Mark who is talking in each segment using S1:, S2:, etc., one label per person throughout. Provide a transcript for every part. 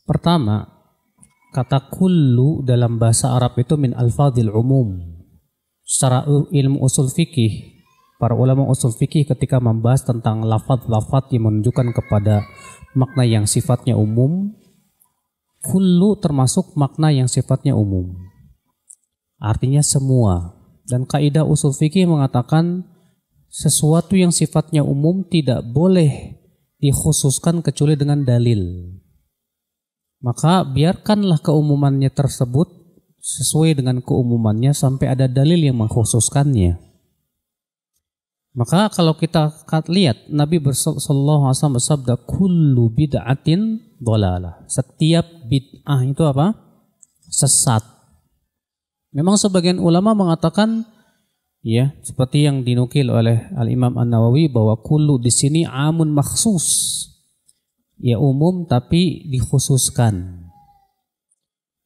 S1: Pertama, kata kullu dalam bahasa Arab itu min alfadhil umum. Secara ilmu usul fikih, para ulama usul fikih ketika membahas tentang lafaz-lafaz yang menunjukkan kepada makna yang sifatnya umum, kullu termasuk makna yang sifatnya umum. Artinya semua. Dan kaidah usul fikih mengatakan sesuatu yang sifatnya umum tidak boleh dikhususkan kecuali dengan dalil. Maka biarkanlah keumumannya tersebut sesuai dengan keumumannya sampai ada dalil yang mengkhususkannya. Maka kalau kita lihat Nabi sallallahu alaihi wasallam bersabda kullu bid'atin dhalalah. Setiap bid'ah itu apa? Sesat. Memang sebagian ulama mengatakan ya, seperti yang dinukil oleh Al-Imam An-Nawawi bahwa kullu di sini amun makhsus. Ya umum tapi dikhususkan.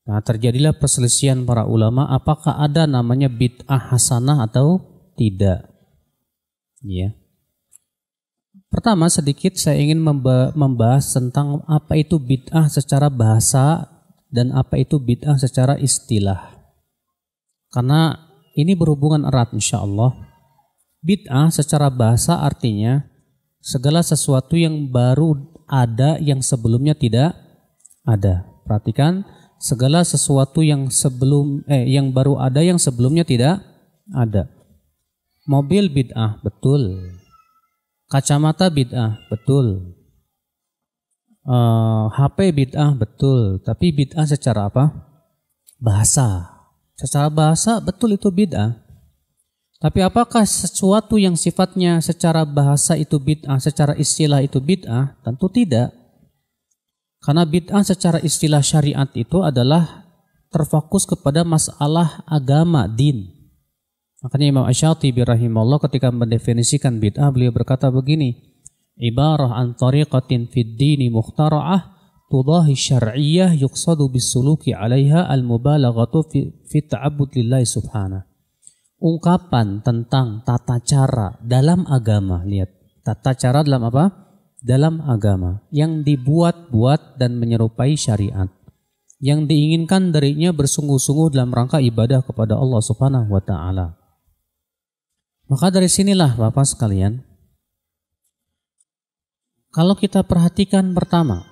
S1: Nah, terjadilah perselisihan para ulama apakah ada namanya bid'ah hasanah atau tidak. Ya. Pertama sedikit saya ingin membahas tentang apa itu bid'ah secara bahasa dan apa itu bid'ah secara istilah. Karena ini berhubungan erat insyaallah. Bid'ah secara bahasa artinya segala sesuatu yang baru ada yang sebelumnya tidak ada. Perhatikan, segala sesuatu yang yang baru ada yang sebelumnya tidak ada. Mobil bid'ah, betul. Kacamata bid'ah, betul. HP bid'ah, betul. Tapi bid'ah secara apa? Bahasa. Secara bahasa betul itu bid'ah. Tapi apakah sesuatu yang sifatnya secara bahasa itu bid'ah, secara istilah itu bid'ah? Tentu tidak. Karena bid'ah secara istilah syariat itu adalah terfokus kepada masalah agama, din. Makanya Imam Asy-Syatibi rahimahullah ketika mendefinisikan bid'ah beliau berkata begini, ibarah an tariqatin fid dini mukhtara'ah tudahi syar'iyyah yuqsadu bisuluki 'alaiha al-mubalaghatu fi ta'abbud lillahi subhanahu. Ungkapan tentang tata cara dalam agama. Lihat, tata cara dalam apa? Dalam agama yang dibuat-buat dan menyerupai syariat. Yang diinginkan darinya bersungguh-sungguh dalam rangka ibadah kepada Allah Subhanahu wa taala. Maka dari sinilah Bapak sekalian, kalau kita perhatikan pertama,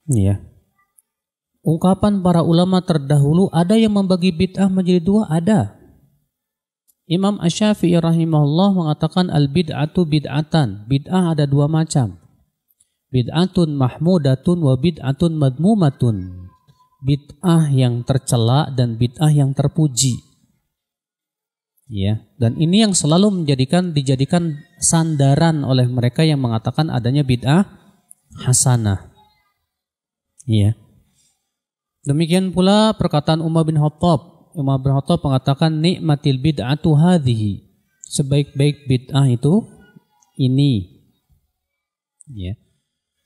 S1: ya, ungkapan para ulama terdahulu ada yang membagi bid'ah menjadi dua, ada. Imam Asy-Syafi'i rahimahullah mengatakan al-bid'atu bid'atan. Bid'ah ada dua macam. Bid'atun mahmudatun wa bid'atun madmumatun. Bid'ah yang tercela dan bid'ah yang terpuji. Ya, dan ini yang selalu dijadikan sandaran oleh mereka yang mengatakan adanya bid'ah hasanah. Ya. Demikian pula perkataan Umar bin Khattab. Umar bin Khattab mengatakan nikmatil bid'atu hadhihi. Sebaik-baik bid'ah itu ini. Ya.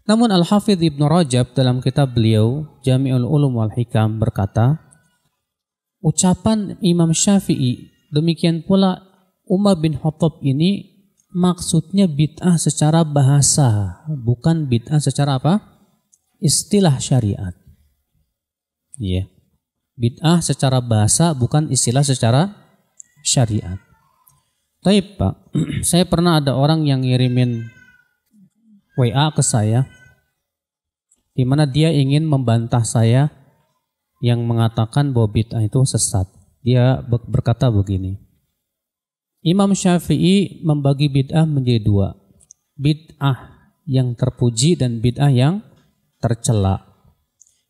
S1: Namun Al-Hafidz Ibnu Rajab dalam kitab beliau Jami'ul Ulum wal Hikam berkata, ucapan Imam Syafi'i demikian pula Umar bin Khattab ini maksudnya bid'ah secara bahasa, bukan bid'ah secara apa? Istilah syariat. Ya. Bid'ah secara bahasa bukan istilah secara syariat. Tapi Pak, saya pernah ada orang yang ngirimin WA ke saya di mana dia ingin membantah saya yang mengatakan bahwa bid'ah itu sesat. Dia berkata begini, Imam Syafi'i membagi bid'ah menjadi dua. Bid'ah yang terpuji dan bid'ah yang tercela.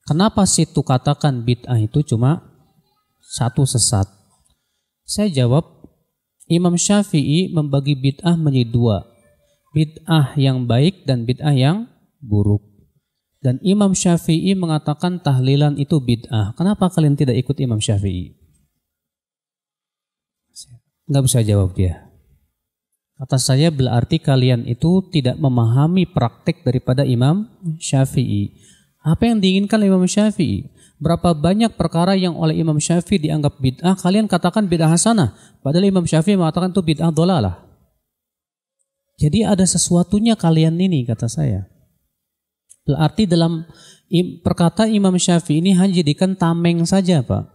S1: Kenapa situ katakan bid'ah itu cuma satu sesat? Saya jawab, Imam Syafi'i membagi bid'ah menjadi dua. Bid'ah yang baik dan bid'ah yang buruk. Dan Imam Syafi'i mengatakan tahlilan itu bid'ah. Kenapa kalian tidak ikut Imam Syafi'i? Nggak bisa jawab dia. Kata saya berarti kalian itu tidak memahami praktek daripada Imam Syafi'i. Apa yang diinginkan Imam Syafi'i? Berapa banyak perkara yang oleh Imam Syafi'i dianggap bid'ah, kalian katakan bid'ah hasanah. Padahal Imam Syafi'i mengatakan itu bid'ah dhalalah. Jadi ada sesuatunya kalian ini, kata saya. Berarti dalam perkataan Imam Syafi'i ini hanya jadikan tameng saja, Pak.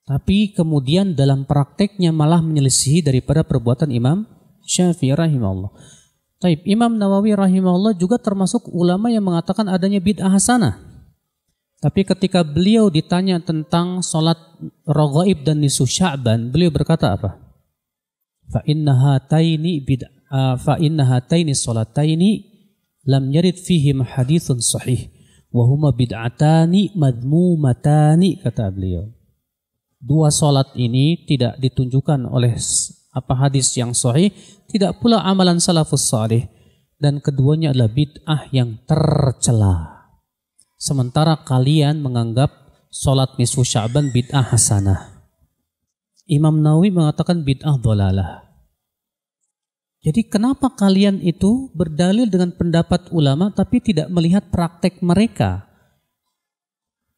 S1: Tapi kemudian dalam prakteknya malah menyelisihi daripada perbuatan Imam Syafi'i rahimahullah. Taib, Imam Nawawi rahimahullah juga termasuk ulama yang mengatakan adanya bid'ah hasanah. Tapi ketika beliau ditanya tentang sholat raghaib dan nisfu Sya'ban, beliau berkata apa? Fa inna hataini sholataini lam yarid fihim hadithun sahih wa huma bid'atani madmumatani, kata beliau. Dua sholat ini tidak ditunjukkan oleh hadis yang sahih, tidak pula amalan salafus salih, dan keduanya adalah bid'ah yang tercela. Sementara kalian menganggap sholat nisfu Sya'ban bid'ah hasanah. Imam Nawawi mengatakan bid'ah dhalalah. Jadi kenapa kalian itu berdalil dengan pendapat ulama tapi tidak melihat praktek mereka?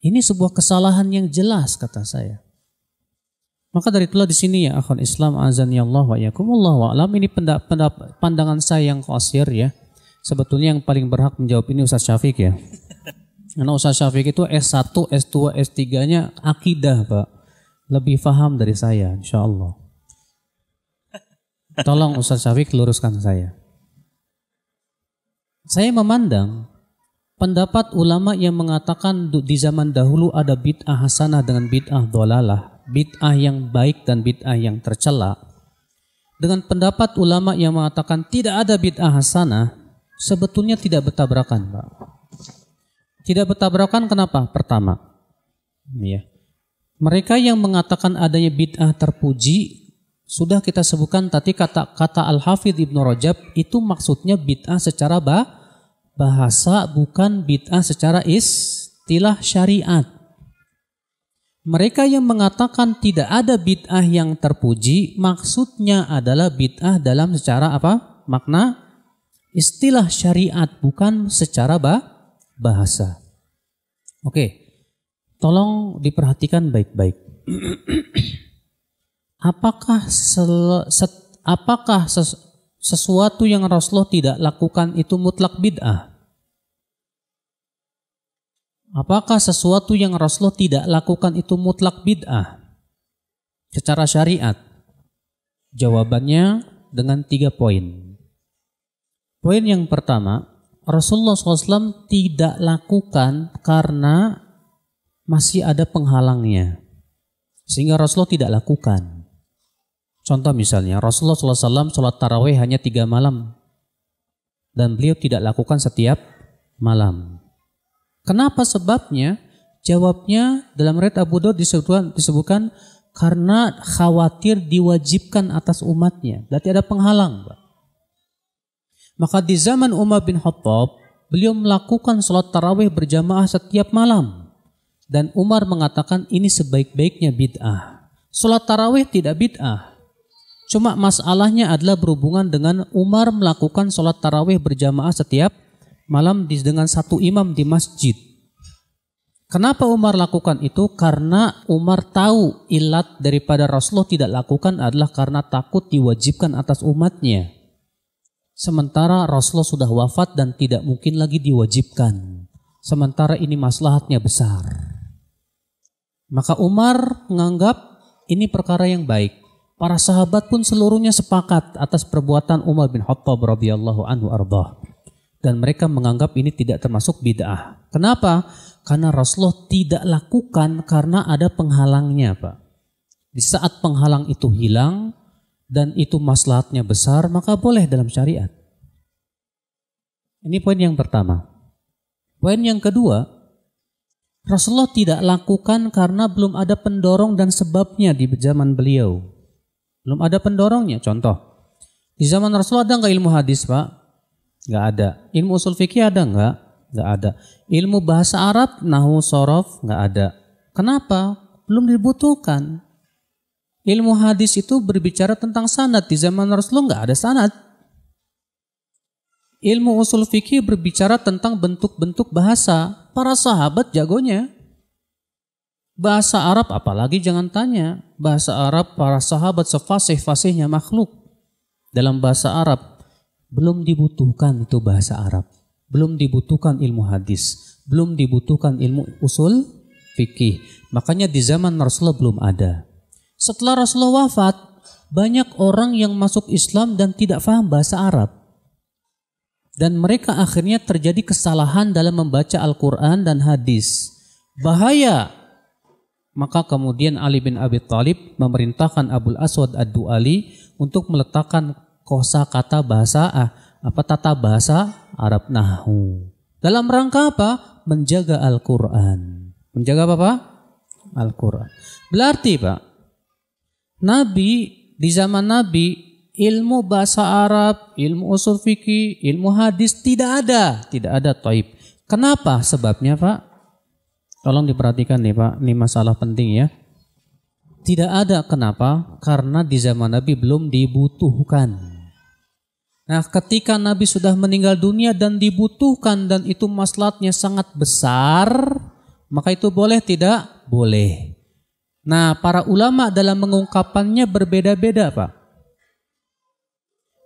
S1: Ini sebuah kesalahan yang jelas, kata saya. Maka dari itulah di sini ya akhwan Islam azani Allah wa iyyakum, wallahu a'lam, ini pandangan saya yang qasir ya. Sebetulnya yang paling berhak menjawab ini Ustaz Syafiq ya. Karena Ustaz Syafiq itu S1, S2, S3-nya akidah, Pak. Lebih paham dari saya, insyaallah. Tolong Ustaz Syafiq luruskan saya. Saya memandang pendapat ulama yang mengatakan di zaman dahulu ada bid'ah hasanah dengan bid'ah dhalalah, bid'ah yang baik dan bid'ah yang tercela, dengan pendapat ulama yang mengatakan tidak ada bid'ah hasanah, sebetulnya tidak bertabrakan, Pak. Tidak bertabrakan kenapa? Pertama, ya, mereka yang mengatakan adanya bid'ah terpuji sudah kita sebutkan tadi, kata Al-Hafidh Ibnu Rajab itu maksudnya bid'ah secara bahasa, bukan bid'ah secara istilah syariat. Mereka yang mengatakan tidak ada bid'ah yang terpuji maksudnya adalah bid'ah dalam secara apa? Makna istilah syariat, bukan secara bahasa. Oke, tolong diperhatikan baik-baik. Apakah sesuatu yang Rasulullah tidak lakukan itu mutlak bid'ah? Apakah sesuatu yang Rasulullah tidak lakukan itu mutlak bid'ah secara syariat? Jawabannya dengan 3 poin. Poin yang pertama, Rasulullah SAW tidak lakukan karena masih ada penghalangnya, sehingga Rasulullah tidak lakukan. Contoh misalnya, Rasulullah SAW sholat tarawih hanya 3 malam dan beliau tidak lakukan setiap malam. Kenapa sebabnya? Jawabnya dalam riwayat Abu Daud disebutkan karena khawatir diwajibkan atas umatnya. Berarti ada penghalang, Pak. Maka di zaman Umar bin Khattab, beliau melakukan sholat tarawih berjamaah setiap malam. Dan Umar mengatakan ini sebaik-baiknya bid'ah. Sholat tarawih tidak bid'ah. Cuma masalahnya adalah berhubungan dengan Umar melakukan sholat tarawih berjamaah setiap malam dengan satu imam di masjid. Kenapa Umar lakukan itu? Karena Umar tahu ilat daripada Rasulullah tidak lakukan adalah karena takut diwajibkan atas umatnya. Sementara Rasulullah sudah wafat dan tidak mungkin lagi diwajibkan. Sementara ini maslahatnya besar. Maka Umar menganggap ini perkara yang baik. Para sahabat pun seluruhnya sepakat atas perbuatan Umar bin Khattab radhiyallahu anhu ardah. Dan mereka menganggap ini tidak termasuk bid'ah. Kenapa? Karena Rasulullah tidak lakukan karena ada penghalangnya, Pak. Di saat penghalang itu hilang dan itu maslahatnya besar, maka boleh dalam syariat. Ini poin yang pertama. Poin yang kedua, Rasulullah tidak lakukan karena belum ada pendorong dan sebabnya di zaman beliau. Belum ada pendorongnya. Contoh, di zaman Rasulullah ada nggak ilmu hadis, Pak? Nggak ada. Ilmu usul fikih ada nggak? Nggak ada. Ilmu bahasa Arab, nahwu, shorof, nggak ada. Kenapa? Belum dibutuhkan. Ilmu hadis itu berbicara tentang sanad. Di zaman Rasulullah nggak ada sanad. Ilmu usul fikih berbicara tentang bentuk-bentuk bahasa. Para sahabat jagonya. Bahasa Arab apalagi jangan tanya. Bahasa Arab para sahabat sefasih-fasihnya makhluk. Dalam bahasa Arab belum dibutuhkan itu bahasa Arab. belum dibutuhkan ilmu hadis, belum dibutuhkan ilmu usul fikih. Makanya di zaman Rasulullah belum ada. Setelah Rasulullah wafat, banyak orang yang masuk Islam dan tidak paham bahasa Arab. Dan mereka akhirnya terjadi kesalahan dalam membaca Al-Quran dan hadis. Bahaya. Maka kemudian Ali bin Abi Thalib memerintahkan Abul Aswad Ad-Du'ali untuk meletakkan kosakata bahasa tata bahasa Arab nahwu. Dalam rangka apa? Menjaga Al-Quran. Menjaga apa, Pak? Al-Quran. Berarti, Pak, Nabi, di zaman Nabi, ilmu bahasa Arab, ilmu usul fikih, ilmu hadis tidak ada taib. Kenapa? Sebabnya, Pak, tolong diperhatikan nih, Pak, ini masalah penting ya. Tidak ada, kenapa? Karena di zaman Nabi belum dibutuhkan. Nah, ketika Nabi sudah meninggal dunia dan dibutuhkan dan itu maslahatnya sangat besar, maka itu boleh tidak? Boleh. Nah, para ulama dalam mengungkapannya berbeda-beda, Pak.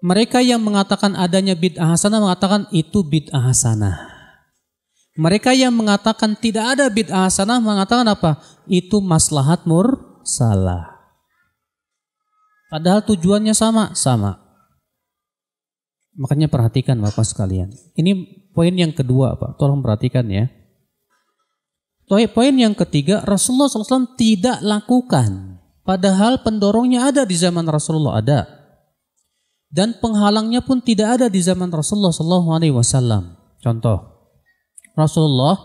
S1: Mereka yang mengatakan adanya bid'ah hasanah mengatakan itu bid'ah hasanah. Mereka yang mengatakan tidak ada bid'ah hasanah mengatakan apa? Itu maslahat mursalah. Padahal tujuannya sama. Makanya perhatikan Bapak sekalian. Ini poin yang kedua, Pak. Tolong perhatikan ya. Poin yang ketiga, Rasulullah SAW tidak lakukan. Padahal pendorongnya ada di zaman Rasulullah ada. Dan penghalangnya pun tidak ada di zaman Rasulullah SAW. Contoh, Rasulullah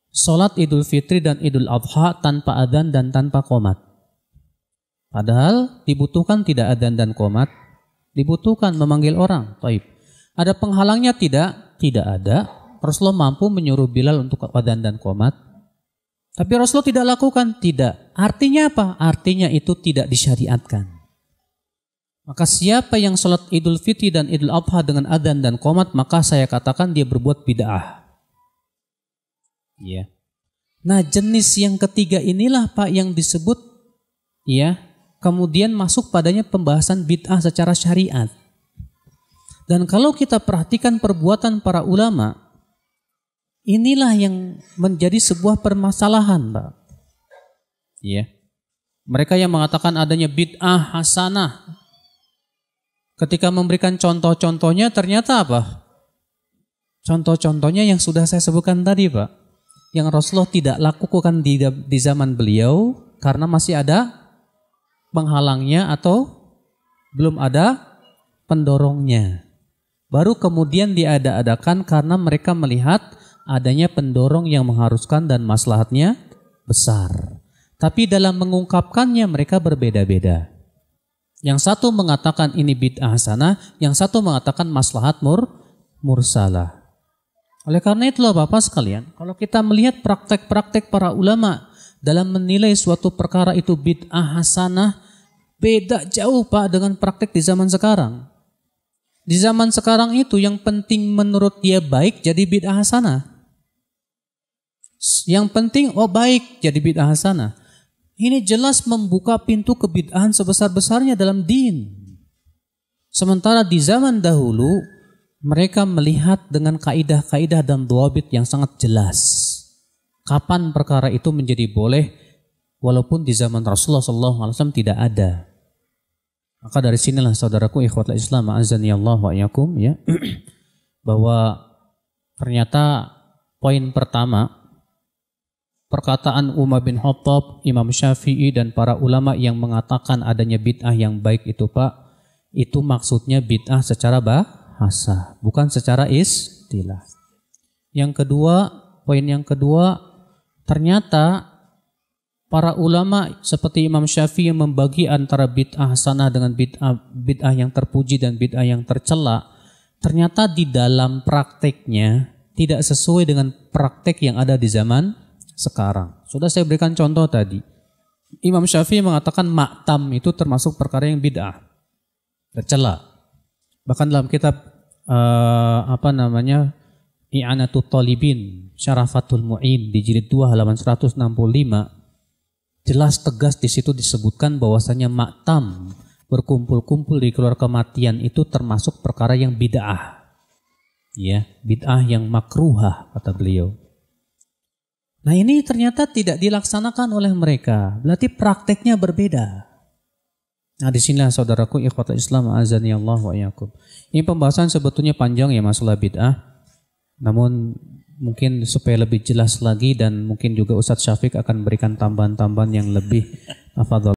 S1: sholat Idul Fitri dan Idul Adha tanpa adzan dan tanpa qomat. Padahal dibutuhkan tidak adzan dan qomat. Dibutuhkan memanggil orang. Taib. Ada penghalangnya tidak? Tidak ada. Rasulullah mampu menyuruh Bilal untuk adzan dan qomat. Tapi Rasulullah tidak lakukan, tidak. Artinya apa? Artinya itu tidak disyariatkan. Maka siapa yang sholat Idul Fitri dan Idul Adha dengan adzan dan qomat, maka saya katakan dia berbuat bid'ah. Ya. Nah, jenis yang ketiga inilah Pak yang disebut ya, kemudian masuk padanya pembahasan bid'ah secara syariat. Dan kalau kita perhatikan perbuatan para ulama, inilah yang menjadi sebuah permasalahan, Pak. Ya. Mereka yang mengatakan adanya bid'ah hasanah, ketika memberikan contoh-contohnya ternyata apa? Contoh-contohnya yang sudah saya sebutkan tadi, Pak. Yang Rasulullah tidak lakukan di zaman beliau karena masih ada penghalangnya atau belum ada pendorongnya. Baru kemudian diada-adakan karena mereka melihat adanya pendorong yang mengharuskan dan maslahatnya besar. Tapi dalam mengungkapkannya mereka berbeda-beda. Yang satu mengatakan ini bid'ah hasanah, yang satu mengatakan maslahat mursalah. Oleh karena itulah Bapak sekalian, kalau kita melihat praktek-praktek para ulama dalam menilai suatu perkara itu bid'ah hasanah, beda jauh Pak dengan praktek di zaman sekarang. Di zaman sekarang itu yang penting menurut dia baik jadi bid'ah hasanah. Yang penting baik jadi bid'ah hasanah. Ini jelas membuka pintu kebid'ahan sebesar-besarnya dalam din. Sementara di zaman dahulu mereka melihat dengan kaidah-kaidah dan dhawabit yang sangat jelas. Kapan perkara itu menjadi boleh walaupun di zaman Rasulullah SAW tidak ada. Maka dari sinilah saudaraku ikhwatul Islam azani Allah wa iyyakum ya, bahwa ternyata poin pertama perkataan Umar bin Khattab, Imam Syafi'i dan para ulama yang mengatakan adanya bid'ah yang baik itu Pak, itu maksudnya bid'ah secara bahasa, bukan secara istilah. Yang kedua, poin yang kedua, ternyata para ulama seperti Imam Syafi'i yang membagi antara bid'ah hasanah dengan bid'ah yang terpuji dan bid'ah yang tercela, ternyata di dalam prakteknya tidak sesuai dengan praktek yang ada di zaman sekarang. Sudah saya berikan contoh tadi. Imam Syafi'i mengatakan maktam itu termasuk perkara yang bid'ah, tercela. Bahkan dalam kitab I'anatul Talibin Syarafatul Mu'in di jilid 2 halaman 165 jelas tegas di situ disebutkan bahwasanya maktam, berkumpul-kumpul di keluarga kematian itu termasuk perkara yang bid'ah. Ya, bid'ah yang makruhah kata beliau. Nah ini ternyata tidak dilaksanakan oleh mereka. Berarti prakteknya berbeda. Nah disinilah saudaraku ikhwatul Islam azani Allah wa iyyakum. Ini pembahasan sebetulnya panjang ya masalah bid'ah. Namun mungkin supaya lebih jelas lagi dan mungkin juga Ustadz Syafiq akan berikan tambahan-tambahan yang lebih afadhal.